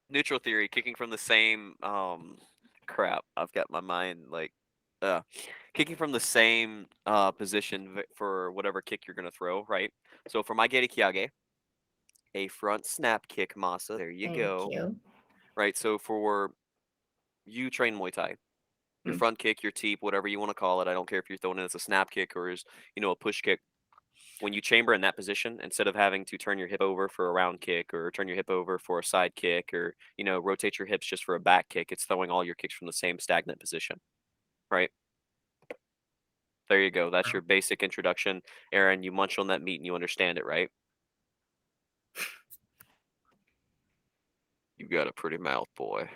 Neutral theory, kicking from the same crap. I've got my mind like uh kicking from the same position for whatever kick you're gonna throw, right? So for my Geri Kyage, a front snap kick masa. There you Thank go. you. Right. So for you train Muay Thai, your Hmm. front kick, your teep, whatever you want to call it. I don't care if you're throwing it as a snap kick or as a push kick. When you chamber in that position, instead of having to turn your hip over for a round kick or turn your hip over for a side kick or rotate your hips just for a back kick, it's throwing all your kicks from the same stagnant position, right? There you go. That's your basic introduction. Aaron, you munch on that meat and you understand it, right? You got a pretty mouth, boy.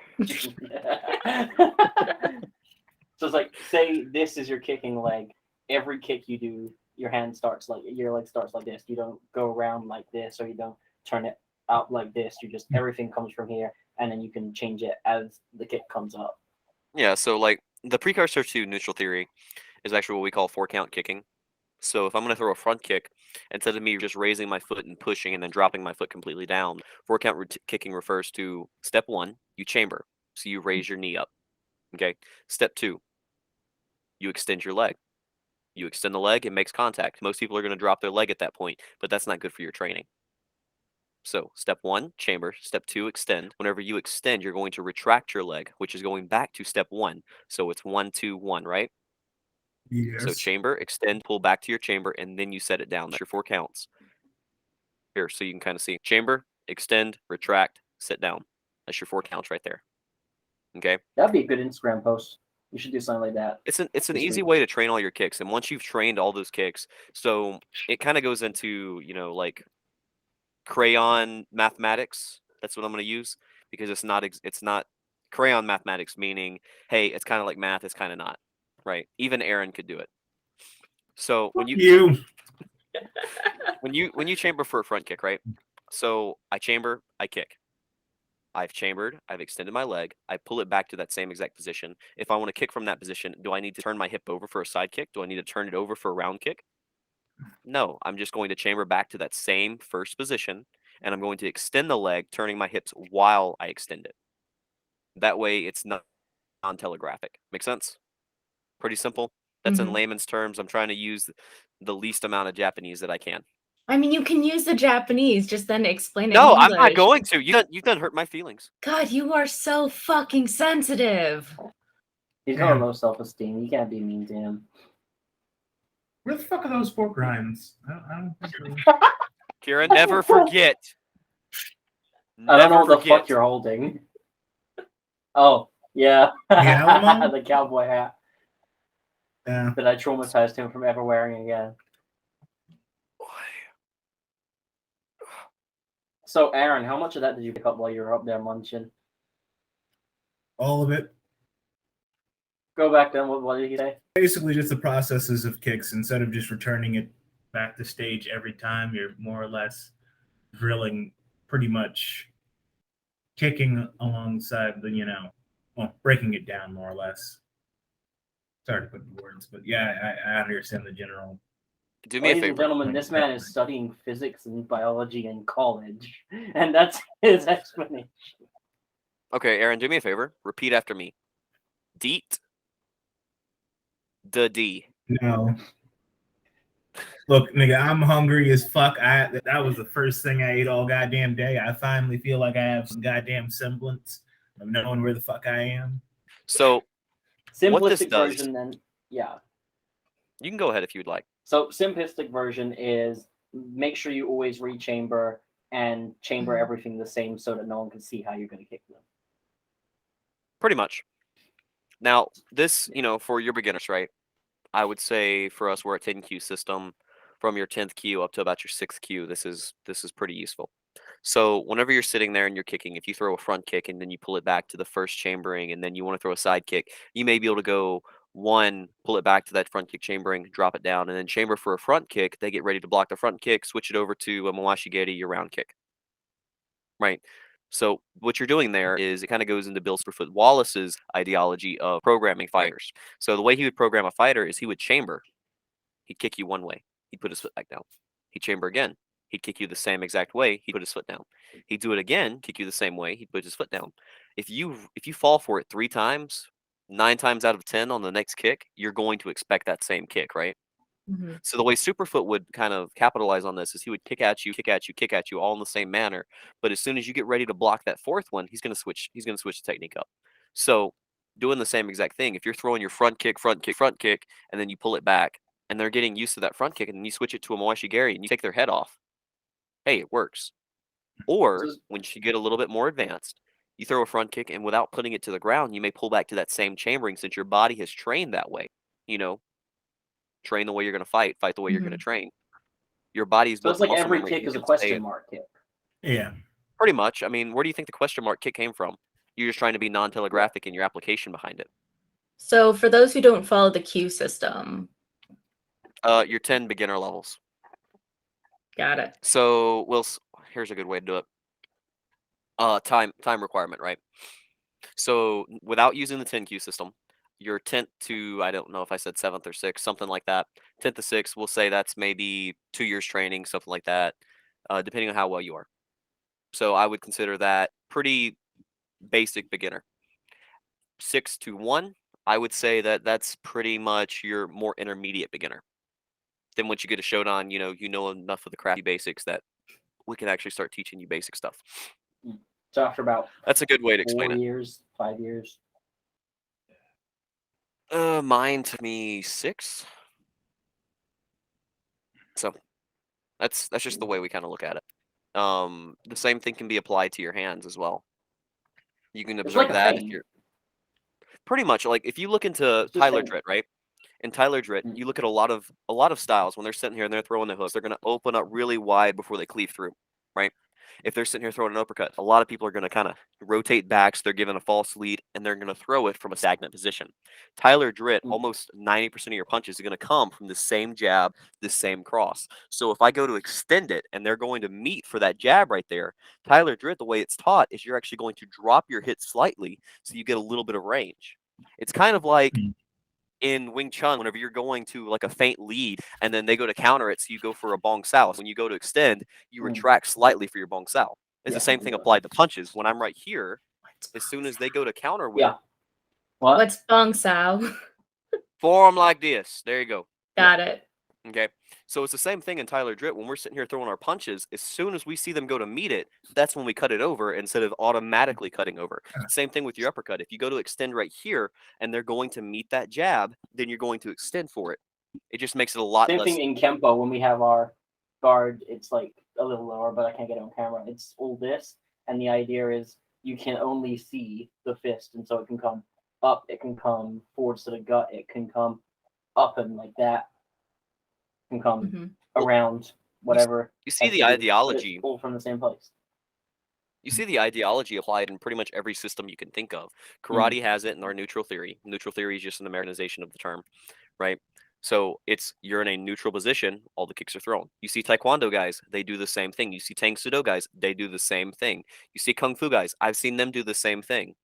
So it's like, say this is your kicking leg. Every kick you do, your leg starts like this. You don't go around like this, or you don't turn it out like this. You just everything comes from here, and then you can change it as the kick comes up. Yeah, so like the precursor to neutral theory is actually what we call four count kicking. So if I'm going to throw a front kick, instead of me just raising my foot and pushing and then dropping my foot completely down, four count kicking refers to step one, you chamber. So you raise your knee up. Okay. Step two, you extend your leg. You extend the leg, it makes contact. Most people are going to drop their leg at that point, but that's not good for your training. So step one, chamber. Step two, extend. Whenever you extend, you're going to retract your leg, which is going back to step one. So it's 1, 2, 1, right? So Yes. chamber, extend, pull back to your chamber, and then you set it down. That's your four counts. Here, so you can kind of see chamber, extend, retract, sit down. That's your four counts right there. Okay. That'd be a good Instagram post. You should do something like that It's an this easy week. way to train all your kicks, and once you've trained all those kicks, so it kind of goes into like crayon mathematics. That's what I'm going to use because it's not crayon mathematics, meaning hey, it's kind of like math, it's kind of not, right? Even Aaron could do it. So when Fuck you you. when you chamber for a front kick, right? So I chamber, I kick. I've chambered, I've extended my leg, I pull it back to that same exact position. If I want to kick from that position, do I need to turn my hip over for a side kick? Do I need to turn it over for a round kick? No, I'm just going to chamber back to that same first position and I'm going to extend the leg, turning my hips while I extend it. That way it's not non-telegraphic. Make sense? Pretty simple. That's in Hmm. layman's terms. I'm trying to use the least amount of Japanese that I can. I mean, you can use the Japanese, just then explain it in No, I'm not English. going to. You've done hurt my feelings. God, you are so fucking sensitive. He's got Yeah. low self-esteem. You can't be mean to him. Where the fuck are those pork rinds? I don't think Kira, never forget. I don't know Never what the fuck forget. you're holding. Oh, yeah. The Alamo? The cowboy hat Yeah. that I traumatized him from ever wearing again. So, Aaron, how much of that did you pick up while you were up there munching? All of it. Go back then. What did he say? Basically, just the processes of kicks. Instead of just returning it back to stage every time, you're more or less drilling pretty much kicking alongside well, breaking it down more or less. Sorry to put the words, but yeah, I understand the general. Do me a Ladies and favor. gentlemen, this man is studying physics and biology in college, and that's his explanation. Okay, Aaron, do me a favor. Repeat after me. Deet. The D. No. Look, nigga, I'm hungry as fuck. That was the first thing I ate all goddamn day. I finally feel like I have some goddamn semblance of knowing where the fuck I am. So what this Simplistic does, version, then, yeah. you can go ahead if you'd like. So, simplistic version is make sure you always rechamber and chamber everything the same so that no one can see how you're going to kick them. Pretty much. Now, this, for your beginners, right? I would say for us, we're a 10Q system. From your 10th Q up to about your 6th Q, this is pretty useful. So whenever you're sitting there and you're kicking, if you throw a front kick and then you pull it back to the first chambering and then you want to throw a side kick, you may be able to go one, pull it back to that front kick chambering, drop it down, and then chamber for a front kick. They get ready to block the front kick, switch it over to a Mawashi Geri, your round kick. Right. So what you're doing there is it kind of goes into Bill Superfoot Wallace's ideology of programming fighters. So the way he would program a fighter is he would chamber. He'd kick you one way. He'd put his foot back down. He'd chamber again. He'd kick you the same exact way. He'd put his foot down. He'd do it again, kick you the same way. He'd put his foot down. If you fall for it 3 times, 9 times out of 10 on the next kick, you're going to expect that same kick, right? Hmm. So the way Superfoot would kind of capitalize on this is he would kick at you, kick at you, kick at you, all in the same manner. But as soon as you get ready to block that fourth one, he's going to switch. He's going to switch the technique up. So doing the same exact thing. If you're throwing your front kick, and then you pull it back, and they're getting used to that front kick, and then you switch it to a Mawashi Gary and you take their head off, hey, it works. Or when you get a little bit more advanced, you throw a front kick, and without putting it to the ground, you may pull back to that same chambering since your body has trained that way. You know, train the way you're going to fight the way you're going to train. Your body's So built it's like muscle every memory, kick you is a can stay- question mark kick. Yeah. Pretty much. I mean, where do you think the question mark kick came from? You're just trying to be non-telegraphic in your application behind it. So for those who don't follow the Q system, Your 10 beginner levels. got it. So, here's a good way to do it. Time requirement, right? So, without using the 10Q system, your 10th to, I don't know if I said 7th or 6th, something like that. 10th to 6th, we'll say that's maybe 2 years training, something like that, depending on how well you are. So, I would consider that pretty basic beginner. 6 to 1, I would say that that's pretty much your more intermediate beginner. Then once you get a Shodan, you know enough of the crafty basics that we can actually start teaching you basic stuff. So after about That's a good way to explain 4 it. years, 5 years. Mine took me 6. So that's just the way we kind of look at it. The same thing can be applied to your hands as well. You can It's observe like a that if thing. you're pretty much like if you look into It's the Tyler same. Dritt, right? In Tyler Dritt, you look at a lot of styles when they're sitting here and they're throwing the hooks, they're going to open up really wide before they cleave through, right? If they're sitting here throwing an uppercut, a lot of people are going to kind of rotate back, so they're given a false lead, and they're going to throw it from a stagnant position. Tyler Dritt, almost 90% of your punches are going to come from the same jab, the same cross. So if I go to extend it and they're going to meet for that jab right there, Tyler Dritt, the way it's taught is you're actually going to drop your hit slightly so you get a little bit of range. It's kind of like in Wing Chun, whenever you're going to like a feint lead and then they go to counter it, so you go for a bong sao. When you go to extend, you retract slightly for your bong sao. It's the same thing applied to punches. When I'm right here, as soon as they go to counter with What? What's bong sao? form like this, there you go. Got it. Okay, so it's the same thing in Tyler Dritt. When we're sitting here throwing our punches, as soon as we see them go to meet it, that's when we cut it over instead of automatically cutting over. Same thing with your uppercut. If you go to extend right here and they're going to meet that jab, then you're going to extend for it. It just makes it a lot Same less. thing in Kempo when we have our guard. It's like a little lower, but I can't get it on camera. It's all this, and the idea is you can only see the fist, and so it can come up, it can come forwards to the gut, it can come up and like that. Can come around whatever. You see has the to do, but ideology. it's all from the same place. You see the ideology applied in pretty much every system you can think of. Karate has it in our neutral theory. Neutral theory is just an Americanization of the term, right? So you're in a neutral position, all the kicks are thrown. You see Taekwondo guys, they do the same thing. You see Tang Sudo guys, they do the same thing. You see Kung Fu guys, I've seen them do the same thing.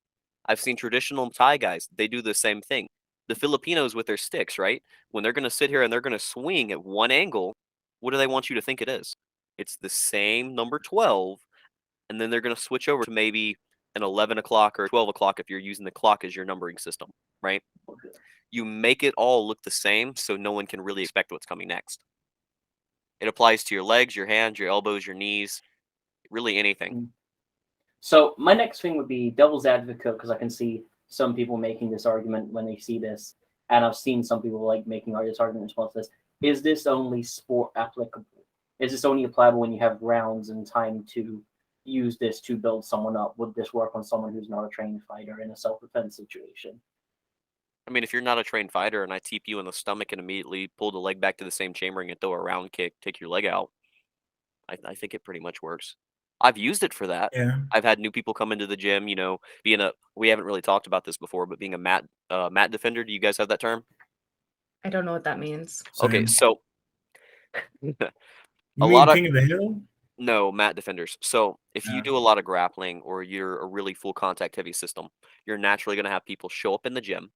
I've seen traditional Thai guys, they do the same thing. The Filipinos with their sticks, right? When they're going to sit here and they're going to swing at one angle, what do they want you to think it is? It's the same number 12, and then they're going to switch over to maybe an 11 o'clock or 12 o'clock if you're using the clock as your numbering system, right? You make it all look the same so no one can really expect what's coming next. It applies to your legs, your hands, your elbows, your knees, really anything. So my next thing would be devil's advocate, because I can see some people making this argument when they see this, and I've seen some people like making this argument in response to this. Is this only sport applicable? Is this only applicable when you have rounds and time to use this to build someone up? Would this work on someone who's not a trained fighter in a self-defense situation? I mean, if you're not a trained fighter and I teep you in the stomach and immediately pull the leg back to the same chambering and throw a round kick, take your leg out, I think it pretty much works. I've used it for that. Yeah. I've had new people come into the gym, we haven't really talked about this before, but being a mat defender. Do you guys have that term? I don't know what that means. Okay, so You a mean lot of King of the Hill? no, mat defenders. So if you do a lot of grappling or you're a really full contact heavy system, you're naturally going to have people show up in the gym.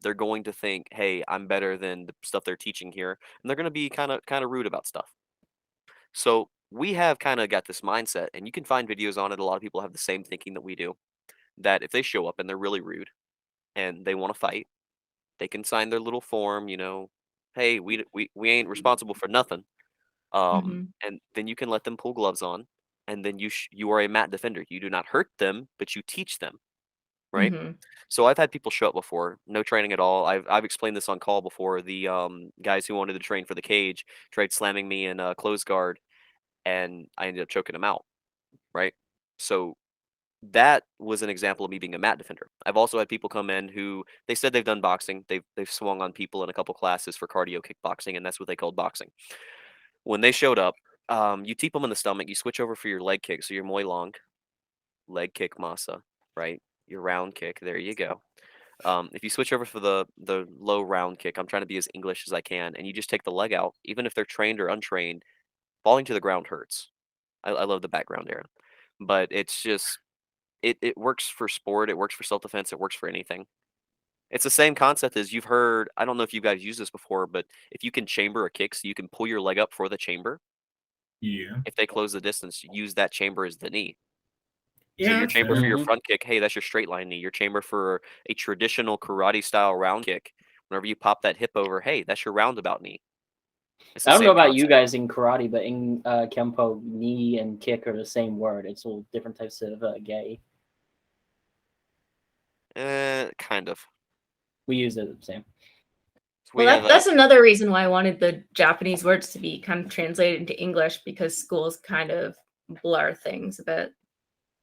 They're going to think, "Hey, I'm better than the stuff they're teaching here," and they're going to be kind of rude about stuff. So we have kind of got this mindset, and you can find videos on it. A lot of people have the same thinking that we do, that if they show up and they're really rude and they want to fight, they can sign their little form, hey, we ain't responsible for nothing. And then you can let them pull gloves on, and then you are a mat defender. You do not hurt them, but you teach them, right? Mm-hmm. So I've had people show up before, no training at all. I've explained this on call before. The guys who wanted to train for the cage tried slamming me in a closed guard, and I ended up choking them out, right? So that was an example of me being a mat defender. I've also had people come in who they said they've done boxing. They've swung on people in a couple classes for cardio kickboxing, and that's what they called boxing. When they showed up, you teep them in the stomach. You switch over for your leg kick, so your Muay Long leg kick masa, right? Your round kick. There you go. If you switch over for the low round kick, I'm trying to be as English as I can, and you just take the leg out, even if they're trained or untrained, falling to the ground hurts. I love the background era, but it's just it works for sport. It works for self defense. It works for anything. It's the same concept as you've heard. I don't know if you guys used this before, but if you can chamber a kick, so you can pull your leg up for the chamber. Yeah. If they close the distance, use that chamber as the knee. So Yeah, your that's chamber fair. for your Mhm. front kick, hey, that's your straight line knee. Your chamber for a traditional karate style round kick, whenever you pop that hip over, hey, that's your roundabout knee. It's the I don't know same about you concept. guys in karate, but in Kempo, knee and kick are the same word. It's all different types of gay. Kind of. We use it the same. So Well, we have that's another reason why I wanted the Japanese words to be kind of translated into English, because schools kind of blur things a bit.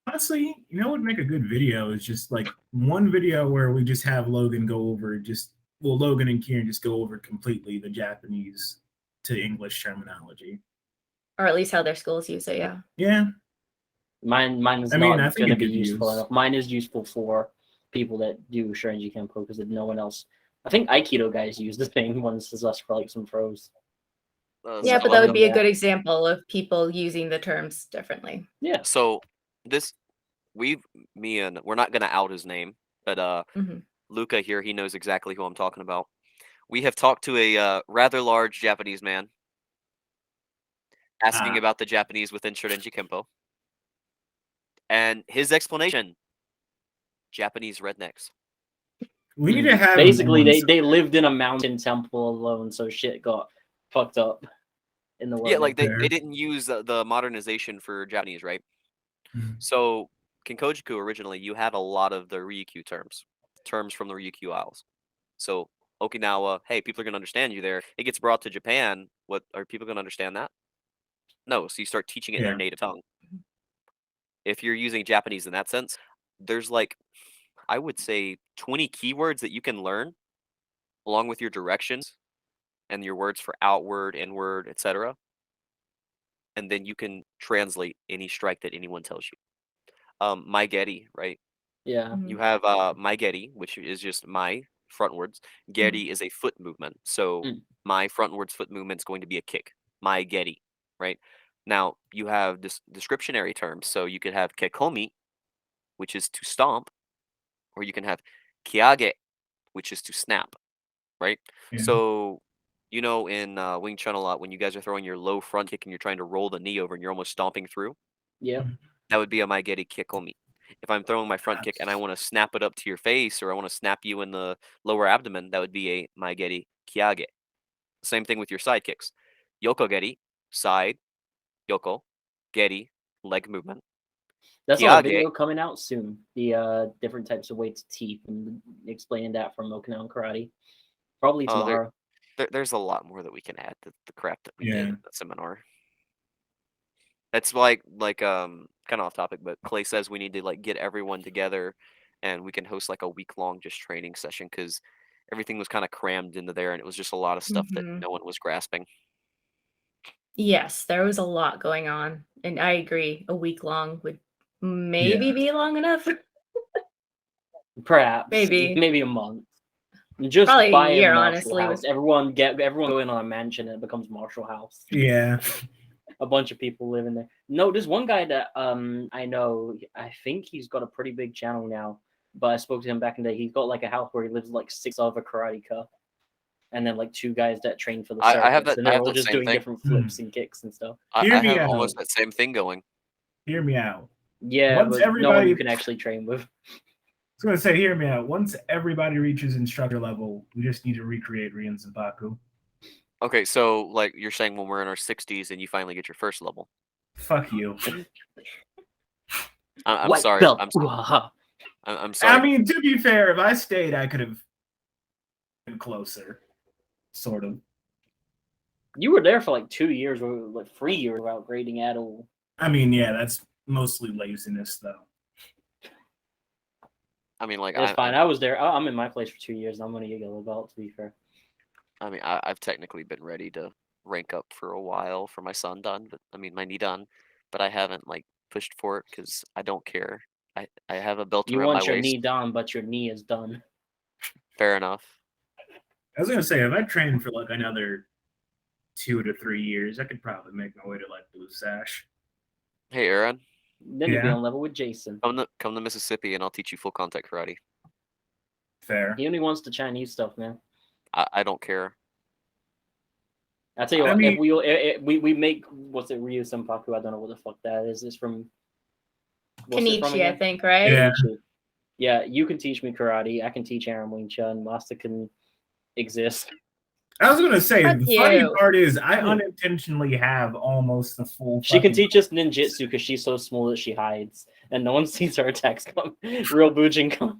Honestly, you know what would make a good video is just like one video where we just have Logan go over Logan and Kieran just go over completely the Japanese to English terminology. Or at least how their schools use it, yeah. Yeah. Mine is I mean, I not think going to it be could useful use. enough. Mine is useful for people that do Shorinji Kempo because no one else. I think Aikido guys use the same ones as us for like some pros. Yeah, some but of that would them. be a good example of people using the terms differently. Yeah. So this me and we're not gonna out his name, but Mhm. Luca here, he knows exactly who I'm talking about. We have talked to a rather large Japanese man asking Ah, about the Japanese within Shorinji Kempo, and his explanation: Japanese rednecks. we need to have him Basically, on they lived in a mountain temple alone, so shit got fucked up in the world. Yeah, like they there. didn't use the modernization for Japanese, right? Mhm. So Kinkojiku originally, you had a lot of the Ryukyu terms from the Ryukyu Isles. So Okinawa, hey, people are gonna understand you there. It gets brought to Japan. What are people gonna understand that? No. So you start teaching it in their Yeah. native tongue. If you're using Japanese in that sense, there's like I would say 20 keywords that you can learn along with your directions and your words for outward, inward, etc. And then you can translate any strike that anyone tells you. My right? Yeah. You Mhm. have my which is just my frontwards. Geri is a foot movement. So Mm. my frontwards foot movement is going to be a kick. My geri, right? Now you have this descriptionary terms. So you could have kekomi, which is to stomp, or you can have kiage, which is to snap, right? Yeah. So in Wing Chun a lot, when you guys are throwing your low front kick and you're trying to roll the knee over and you're almost stomping through, Yep. that would be a maigeri kikomi. If I'm throwing my front kick and I want to snap it up to your face or I want to snap you in the lower abdomen, that would be a maigeri kiage. Same thing with your side kicks. Yokogeri, side, yoko, geri, leg movement. That's a Kiage, video coming out soon. The different types of weights to teep and explaining that from Okinawan karate. Probably oh, tomorrow. there's a lot more that we can add to the crap that we did Yeah. at the seminar. That's like kind of off topic, but Clay says we need to like get everyone together and we can host like a week-long just training session because everything was kind of crammed into there and it was just a lot of stuff that Mhm. no one was grasping. Yes, there was a lot going on, and I agree. A week long would maybe Yeah. be long enough. Perhaps Maybe. maybe a month. Just Probably a buy a year, Marshall honestly, house. with Everyone go in on a mansion and it becomes Marshall House. Yeah. A bunch of people live in there. No, there's one guy that I know. I think he's got a pretty big channel now. But I spoke to him back in the day. He's got like a house where he lives like 6 other karateka. and then like 2 guys that train for the I circuits, have that- and I they're have all the just same doing thing. different flips and kicks and stuff. Hear I me have out. almost that same thing going. Hear me out. Yeah, Once but no one you everybody- can actually train with. I was gonna say, hear me out. Once everybody reaches instructor level, we just need to recreate Ryu and Zanpaku. Okay, so like you're saying when we're in our 60s and you finally get your first level. Fuck you. I'm White sorry. belt. I'm I sorry. mean, to be fair, if I stayed, I could have been closer. Sort of. You were there for like 2 years or like 3 years without grading at all. I mean, yeah, that's mostly laziness, though. I mean, like It's fine. I was there. I'm in my place for 2 years, and I'm gonna get a yellow belt. To be fair, I mean, I've technically been ready to rank up for a while for my son done, but I mean my knee done, but I haven't like pushed for it because I don't care. I have a belt you around my want your waist. knee done, but your knee is done. Fair enough. I was gonna say, if I trained for like another 2 to 3 years, I could probably make my way to like Blue Sash. Hey, Aaron, Then you'd be Yeah. on level with Jason. come to Mississippi and I'll teach you full contact karate. Fair. He only wants the Chinese stuff, man. I don't care. I tell you I what, mean- if we make what's it, Ryu Senpaku? I don't know what the fuck that is. It's from what's it from Kenichi, I again? think, right? Yeah. Kenichi. Yeah, you can teach me karate. I can teach Aaron Wing Chun. Master can exist. I was gonna say, Fuck the funny you. part is, I unintentionally have almost the full. She can fucking- teach us ninjutsu because she's so small that she hides, and no one sees her attacks come. Real Bujinkan.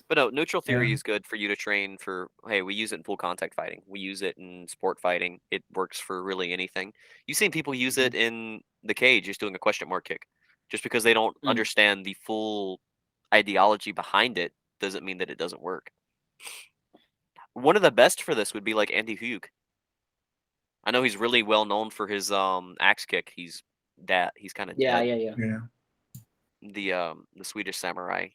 But no, neutral theory Yeah. is good for you to train for. Hey, we use it in full contact fighting. We use it in sport fighting. It works for really anything. You've seen people use it in the cage, just doing a question mark kick. Just because they don't Mm. understand the full ideology behind it doesn't mean that it doesn't work. One of the best for this would be like Andy Hugh. I know he's really well known for his axe kick. He's kind of Yeah, dead. Yeah. The Swedish samurai.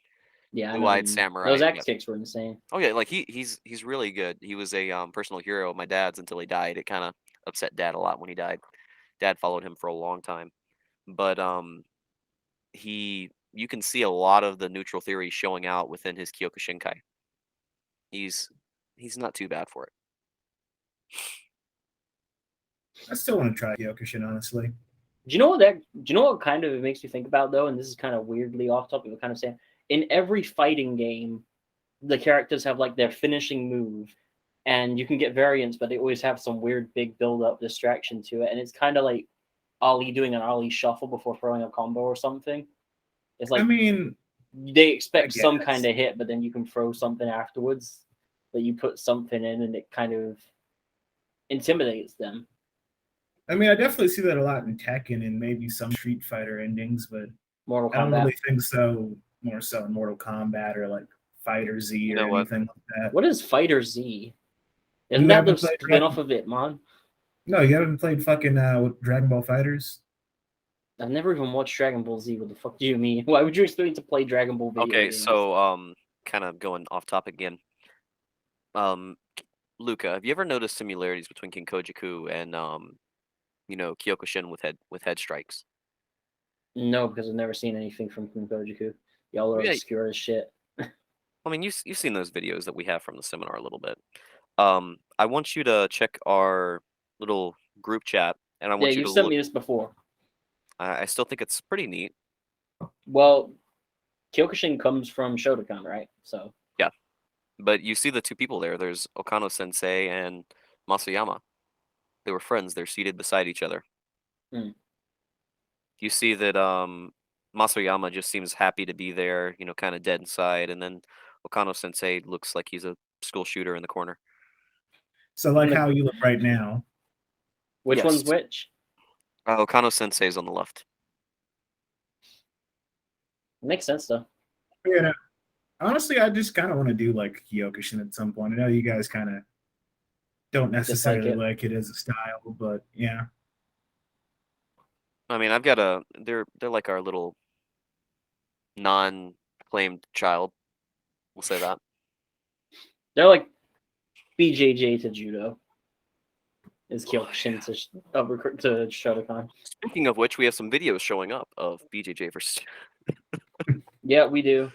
yeah. Blue-eyed Those samurai, axe yeah. kicks were insane. Oh yeah, like he's really good. He was a personal hero of my dad's until he died. It kind of upset Dad a lot when he died. Dad followed him for a long time, but you can see a lot of the neutral theory showing out within his Kyokushinkai. He's not too bad for it. I still want to try Kyokushin, honestly. Do you know what kind of it makes me think about though? And this is kind of weirdly off topic, but kind of saying in every fighting game, the characters have like their finishing move, and you can get variants, but they always have some weird big build up distraction to it, and it's kind of like Ali doing an Ali shuffle before throwing a combo or something. It's like I mean, they expect I some guess. kind of hit, but then you can throw something afterwards. That you put something in, and it kind of intimidates them. I definitely see that a lot in Tekken and maybe some Street Fighter endings, but Mortal I don't Kombat. really think so. More so in Mortal Kombat or like Fighter Z You or know what? anything like that. What is Fighter Z? Isn't You that the haven't played spin-off of Hitman? No, you haven't played fucking Dragon Ball Fighters? I've never even watched Dragon Ball Z. What the fuck do you mean? Why would you expect me to play Dragon Ball video Okay, games? so kind of going off topic again. Luca, have you ever noticed similarities between Kinkojiku and Kyokushin with head strikes? No, because I've never seen anything from Kinkojiku. Y'all are Yeah. obscure as shit. I mean, you've seen those videos that we have from the seminar a little bit. I want you to check our little group chat, and I Yeah, want you you've to sent look. me this before. I still think it's pretty neat. Well, Kyokushin comes from Shotokan, right? So But you see the two people there. There's Okano Sensei and Masuyama. They were friends. They're seated beside each other. Hmm. You see that Masuyama just seems happy to be there, kind of dead inside, and then Okano Sensei looks like he's a school shooter in the corner. So like the- how you look right now. which one's Yes. which? Okano Sensei is on the left. Makes sense though. Yeah. Honestly, I just kind of want to do like Kyokushin at some point. I know you guys kind of don't necessarily it. like it as a style, but yeah. I mean, they're like our little non-claimed child. We'll say that. They're like BJJ to judo. Is Kyokushin to Shotokan? Speaking of which, we have some videos showing up of BJJ versus. Yeah, we do.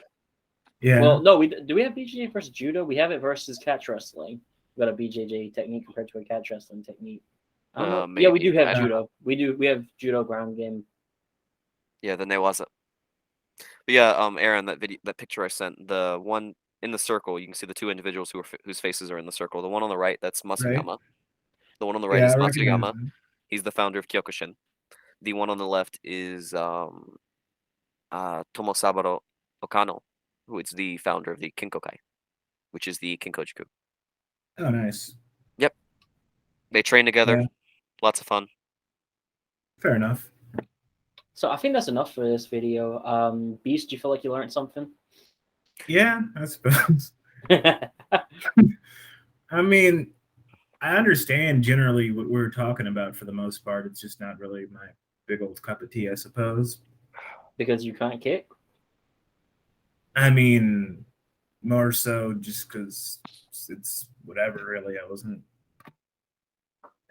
Yeah. Well, no, do we have BJJ versus judo? We have it versus catch wrestling. got a BJJ technique compared to a catch wrestling technique. I don't know. Yeah, Maybe. we do have I- judo. We have judo ground game. Yeah, then there was it. But yeah, Aaron, that picture I sent, the one in the circle, you can see the two individuals whose faces are in the circle. The one on the right, that's Masuyama. The one on the right Yeah, is I recognize Masuyama. him. He's the founder of Kyokushin. The one on the left is Tomosaburo Okano, who is the founder of the Kinkokai, which is the Kinkojuku. Oh, nice. Yep. They train together. Yeah. Lots of fun. Fair enough. So I think that's enough for this video. Beast, do you feel like you learned something? Yeah, I suppose. I mean, I understand generally what we're talking about for the most part. It's just not really my big old cup of tea, I suppose. Because you can't kick. I mean, more so just because it's whatever, really. I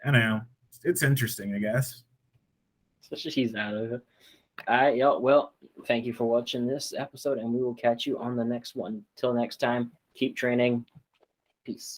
don't know. It's interesting, I guess. So she's out of it. All right, y'all. Well, thank you for watching this episode, and we will catch you on the next one. Till next time, keep training. Peace.